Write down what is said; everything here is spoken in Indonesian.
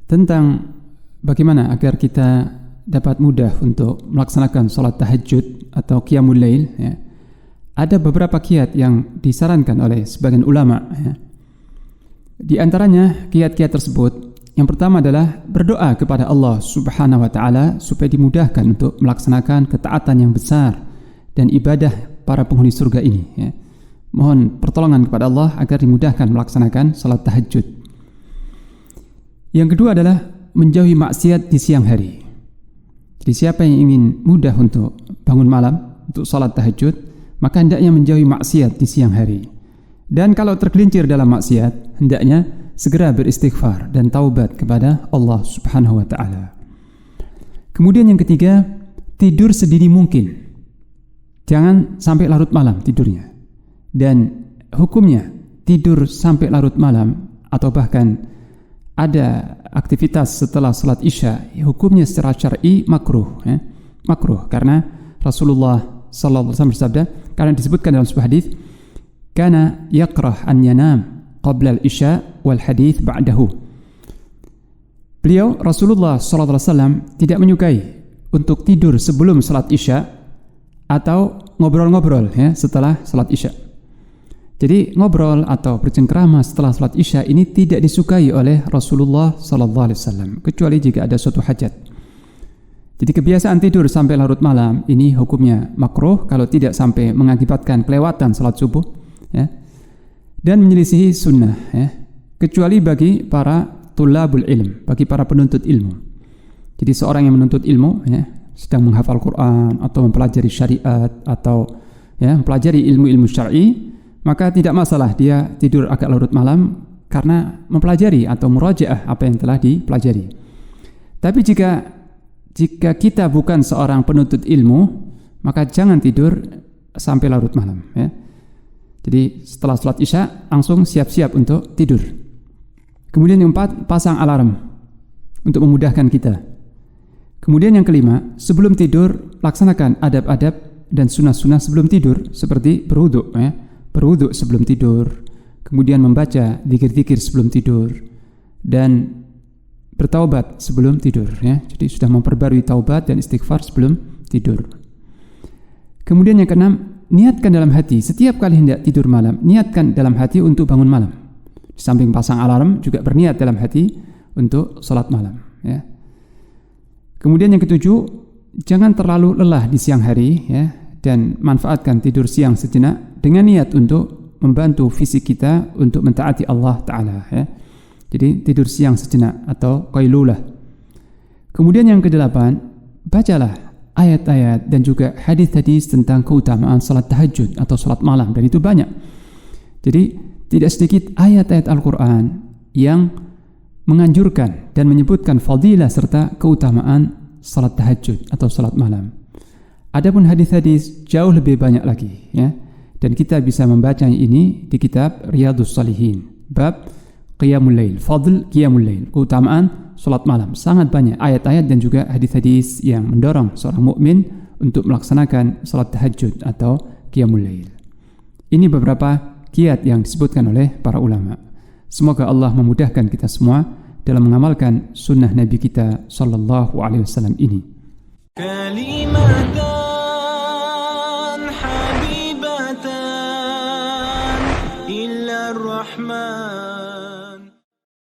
tentang bagaimana agar kita dapat mudah untuk melaksanakan sholat tahajud atau qiyamul lail, ya. Ada beberapa kiat yang disarankan oleh sebagian ulama, ya. Di antaranya kiat-kiat tersebut, yang pertama adalah berdoa kepada Allah Subhanahu wa taala supaya dimudahkan untuk melaksanakan ketaatan yang besar dan ibadah para penghuni surga ini, ya. Mohon pertolongan kepada Allah agar dimudahkan melaksanakan salat tahajud. Yang kedua adalah menjauhi maksiat di siang hari. Jadi siapa yang ingin mudah untuk bangun malam untuk salat tahajud, maka hendaknya menjauhi maksiat di siang hari. Dan kalau tergelincir dalam maksiat, hendaknya segera beristighfar dan taubat kepada Allah Subhanahu wa taala. Kemudian yang ketiga, tidur sedini mungkin. Jangan sampai larut malam tidurnya. Dan hukumnya tidur sampai larut malam atau bahkan ada aktivitas setelah salat Isya, hukumnya secara syar'i makruh, ya. Makruh karena Rasulullah sallallahu alaihi wasallam bersabda, karena disebutkan dalam sebuah hadis, kana yakrah an yanam qabla al-isya wal hadits ba'dahu. Beliau Rasulullah sallallahu alaihi wasallam tidak menyukai untuk tidur sebelum salat Isya atau ngobrol-ngobrol, ya, setelah salat Isya. Jadi ngobrol atau bercengkrama setelah salat Isya ini tidak disukai oleh Rasulullah sallallahu alaihi wasallam kecuali jika ada suatu hajat. Jadi kebiasaan tidur sampai larut malam ini hukumnya makruh kalau tidak sampai mengakibatkan kelewatan salat subuh, ya. Dan menyelisihi sunnah, ya. Kecuali bagi para tulabul ilm, bagi para penuntut ilmu. Jadi seorang yang menuntut ilmu, ya, sedang menghafal Quran atau mempelajari syariat atau, ya, mempelajari ilmu-ilmu syar'i, maka tidak masalah dia tidur agak larut malam karena mempelajari atau murajaah apa yang telah dipelajari. Tapi jika kita bukan seorang penuntut ilmu, maka jangan tidur sampai larut malam, ya. Jadi setelah salat Isya langsung siap-siap untuk tidur. Kemudian yang keempat, pasang alarm untuk memudahkan kita. Kemudian yang kelima, sebelum tidur laksanakan adab-adab dan sunnah-sunnah sebelum tidur seperti berwudu, ya. Berwudu sebelum tidur, kemudian membaca zikir-zikir sebelum tidur, dan bertaubat sebelum tidur, ya. Jadi sudah memperbarui taubat dan istighfar sebelum tidur. Kemudian yang keenam, niatkan dalam hati setiap kali hendak tidur malam, niatkan dalam hati untuk bangun malam. Di samping pasang alarm juga berniat dalam hati untuk salat malam, ya. Kemudian yang ketujuh, jangan terlalu lelah di siang hari, ya, dan manfaatkan tidur siang sejenak dengan niat untuk membantu fisik kita untuk mentaati Allah Ta'ala, ya. Jadi tidur siang sejenak atau qailulah. Kemudian yang kedelapan, bacalah ayat-ayat dan juga hadis-hadis tentang keutamaan salat tahajud atau salat malam, dan itu banyak. Jadi tidak sedikit ayat-ayat Al-Quran yang menganjurkan dan menyebutkan fadilah serta keutamaan salat tahajud atau salat malam. Adapun hadis-hadis jauh lebih banyak lagi, ya. Dan kita bisa membaca ini di kitab Riyadhus Shalihin, bab Qiyamul Lail, fadl Qiyamul Lail, keutamaan salat malam. Sangat banyak ayat-ayat dan juga hadis-hadis yang mendorong seorang mukmin untuk melaksanakan salat tahajud atau Qiyamul Lail. Ini beberapa kiat yang disebutkan oleh para ulama. Semoga Allah memudahkan kita semua dalam mengamalkan sunnah Nabi kita sallallahu alaihi wasallam ini.